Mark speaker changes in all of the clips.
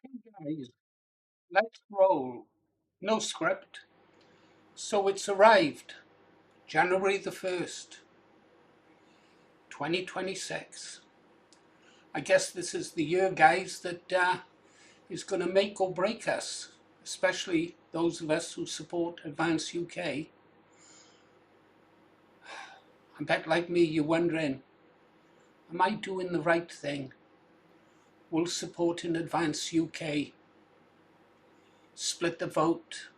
Speaker 1: Hey guys, let's roll. No script. So it's arrived. January the 1st, 2026. I guess this is the year, guys, that is going to make or break us, especially those of us who support Advance UK. I bet, like me, you're wondering, am I doing the right thing? Will supporting Advance UK split the vote?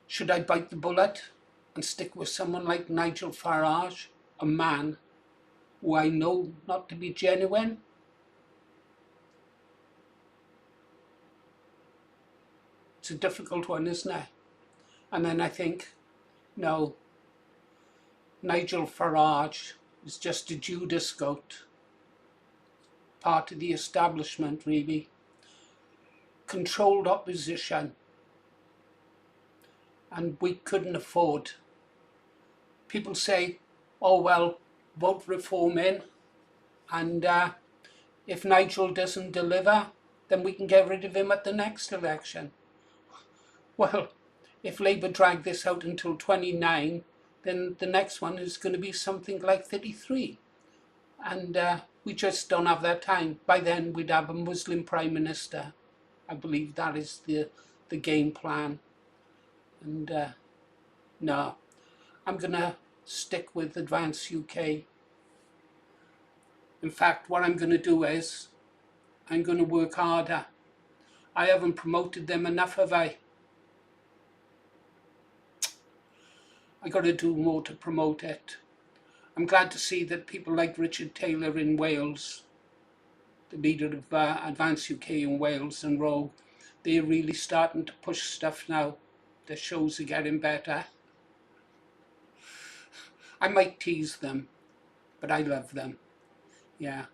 Speaker 1: Should I bite the bullet and stick with someone like Nigel Farage, a man who I know not to be genuine? It's a difficult one, isn't it? And then I think, no, Nigel Farage is just a Judas goat, part of the establishment, really. Controlled opposition, and we couldn't afford. People say, oh, well, vote reform in, and if Nigel doesn't deliver, then we can get rid of him at the next election. Well, if Labour drag this out until 29, then the next one is going to be something like 33. And we just don't have that time. By then, we'd have a Muslim Prime Minister. I believe that is the game plan. And no, I'm going to stick with Advance UK. In fact, what I'm going to do is I'm going to work harder. I haven't promoted them enough, have I? I got to do more to promote it. I'm glad to see that people like Richard Taylor in Wales, the leader of Advance UK in Wales and Row, they're really starting to push stuff now. The shows are getting better. I might tease them, but I love them. Yeah.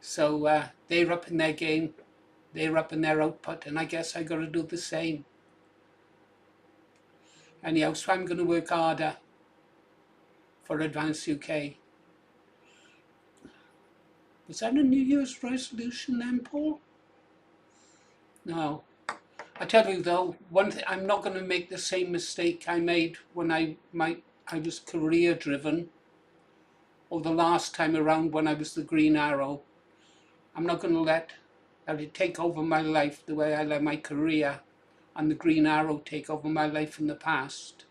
Speaker 1: So they're up in their game, they're up in their output, and I guess I got to do the same. Anyhow, so I'm going to work harder for Advance UK. Was that a New Year's resolution then, Paul? No. I tell you though, one thing, I'm not going to make the same mistake I made when I was career driven, or the last time around when I was the Green Arrow. I'm not going to let it take over my life the way I let my career and the Green Arrow take over my life in the past.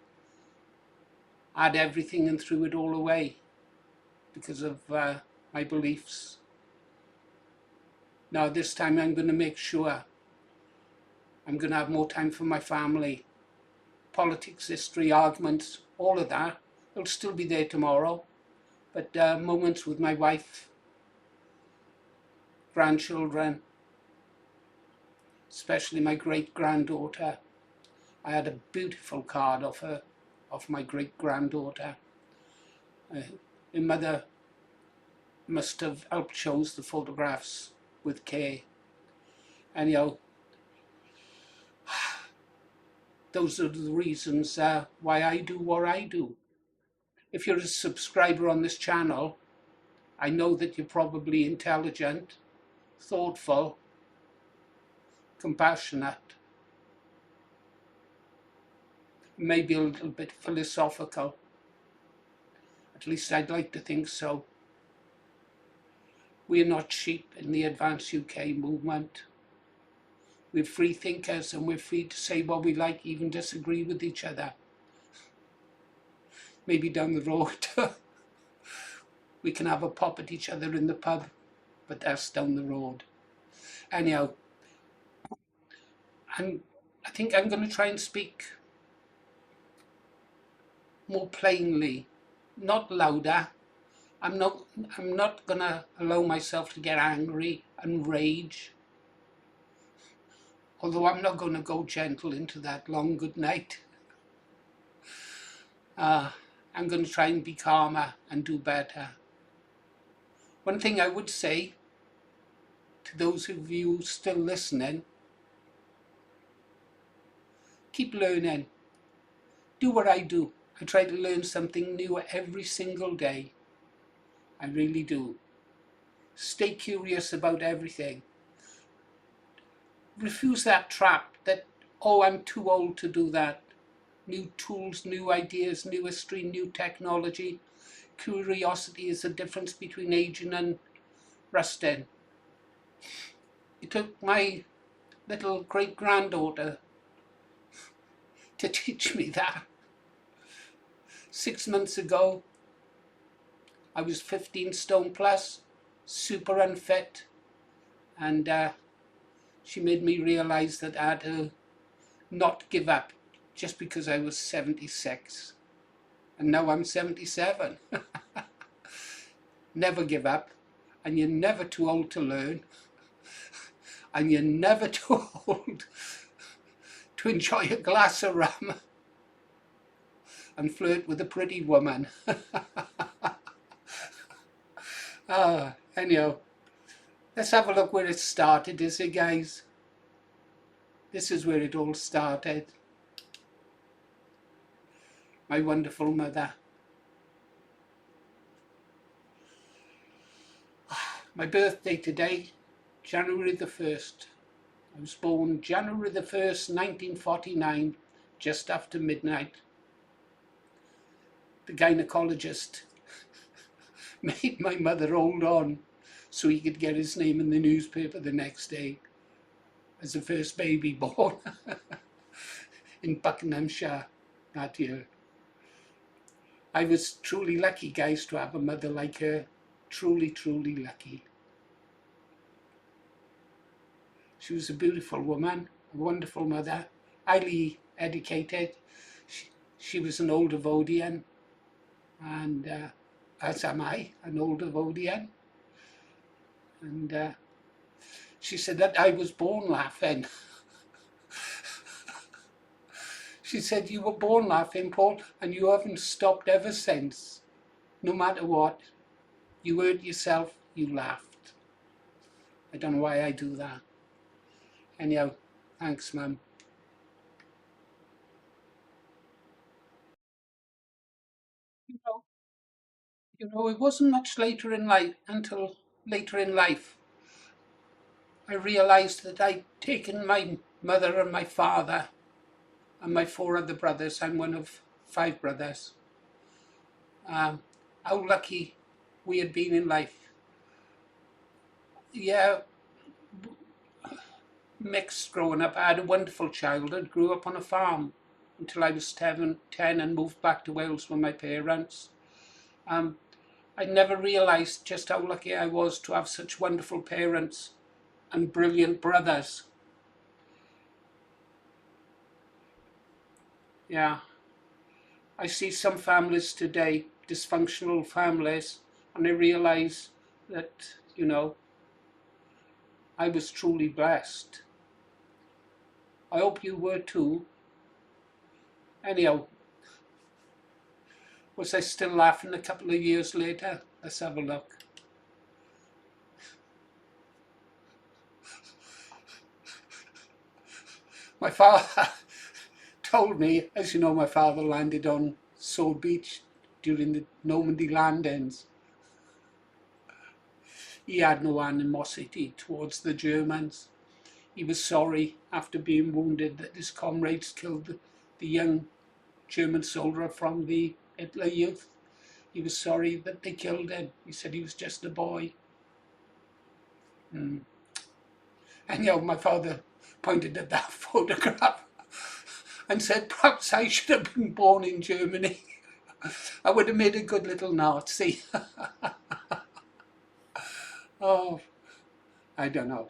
Speaker 1: I had everything and threw it all away because of my beliefs. Now this time I'm going to make sure I'm going to have more time for my family. Politics, history, arguments, all of that. It'll still be there tomorrow. But moments with my wife, grandchildren, especially my great-granddaughter. I had a beautiful card of her, of my great-granddaughter. Her mother must have helped chose the photographs with care. Anyhow, those are the reasons why I do what I do. If you're a subscriber on this channel, I know that you're probably intelligent, thoughtful, compassionate, maybe a little bit philosophical. At least I'd like to think so. We're not sheep in the Advance UK movement. We're free thinkers and we're free to say what we like, even disagree with each other. Maybe down the road we can have a pop at each other in the pub, but that's down the road. Anyhow, I think I'm going to try and speak more plainly, not louder. I'm not going to allow myself to get angry and rage. Although I'm not going to go gentle into that long good night. I'm going to try and be calmer and do better. One thing I would say to those of you still listening, keep learning. Do what I do. I try to learn something new every single day. I really do. Stay curious about everything. Refuse that trap that, oh, I'm too old to do that. New tools, new ideas, new history, new technology. Curiosity is the difference between aging and rusting. It took my little great-granddaughter to teach me that. 6 months ago, I was 15 stone plus, super unfit, and she made me realize that I had to not give up just because I was 76. And now I'm 77. Never give up, and you're never too old to learn, and you're never too old to enjoy a glass of rum and flirt with a pretty woman. Anyhow, let's have a look where it started, is it, guys? This is where it all started. My wonderful mother. My birthday today, January the 1st. I was born January the 1st, 1949, just after midnight. The gynecologist made my mother hold on so he could get his name in the newspaper the next day as the first baby born in Buckinghamshire that year. I was truly lucky, guys, to have a mother like her. Truly, truly lucky. She was a beautiful woman, a wonderful mother, highly educated. She was an old Devonian, and as am I, an old Devonian. And she said that I was born laughing. She said, you were born laughing, Paul, and you haven't stopped ever since. No matter what, you hurt yourself, you laughed. I don't know why I do that. Anyhow, thanks, Mum. You know, it wasn't much later in life, until later in life, I realised that I'd taken my mother and my father and my 4 other brothers. I'm one of 5 brothers. How lucky we had been in life. Yeah, mixed growing up. I had a wonderful childhood, grew up on a farm until I was 10 and moved back to Wales with my parents. I never realised just how lucky I was to have such wonderful parents and brilliant brothers. Yeah, I see some families today, dysfunctional families, and I realise that, you know, I was truly blessed. I hope you were too. Anyhow, was I still laughing a couple of years later? Let's have a look. My father told me, as you know, my father landed on Sword Beach during the Normandy landings. He had no animosity towards the Germans. He was sorry after being wounded that his comrades killed the young German soldier from the Hitler Youth. He was sorry that they killed him. He said he was just a boy. And my father pointed at that photograph and said, perhaps I should have been born in Germany. I would have made a good little Nazi. Oh, I don't know.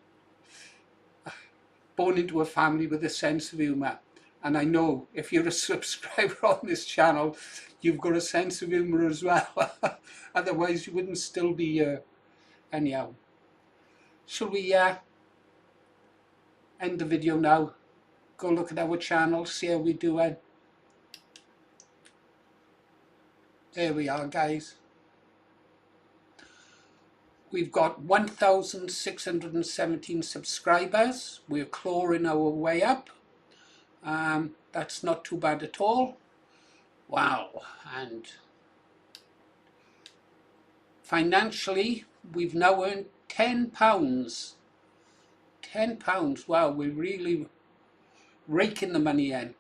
Speaker 1: Born into a family with a sense of humour. And I know if you're a subscriber on this channel, you've got a sense of humour as well. Otherwise you wouldn't still be here. Anyhow, shall we end the video now? Go look at our channel, see how we're doing. There we are, guys. We've got 1,617 subscribers. We're clawing our way up. That's not too bad at all. Wow. And financially, we've now earned £10. £10. Wow, we're really raking the money in.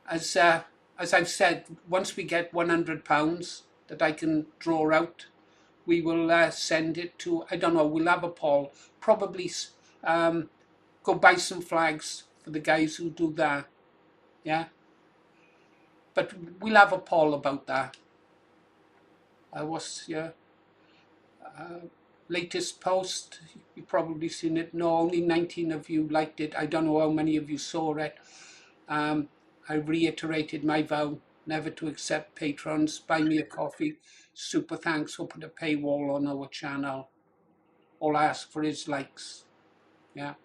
Speaker 1: As I've said, once we get £100 that I can draw out, we will send it to, I don't know, we'll have a poll. Probably go buy some flags for the guys who do that. Yeah. But we'll have a poll about that. What's your latest post? You've probably seen it. No, only 19 of you liked it. I don't know how many of you saw it. I reiterated my vow never to accept patrons. Buy me a coffee. Super thanks for putting a paywall on our channel. All I ask for is likes. Yeah.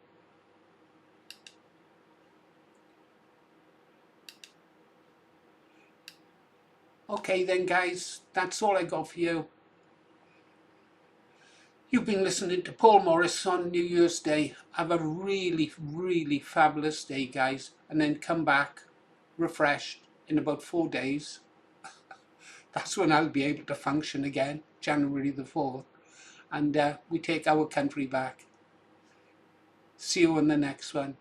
Speaker 1: Okay then, guys, that's all I got for you. You've been listening to Paul Morris on New Year's Day. Have a really, really fabulous day, guys, and then come back refreshed in about 4 days. That's when I'll be able to function again, January the 4th, and we take our country back. See you in the next one.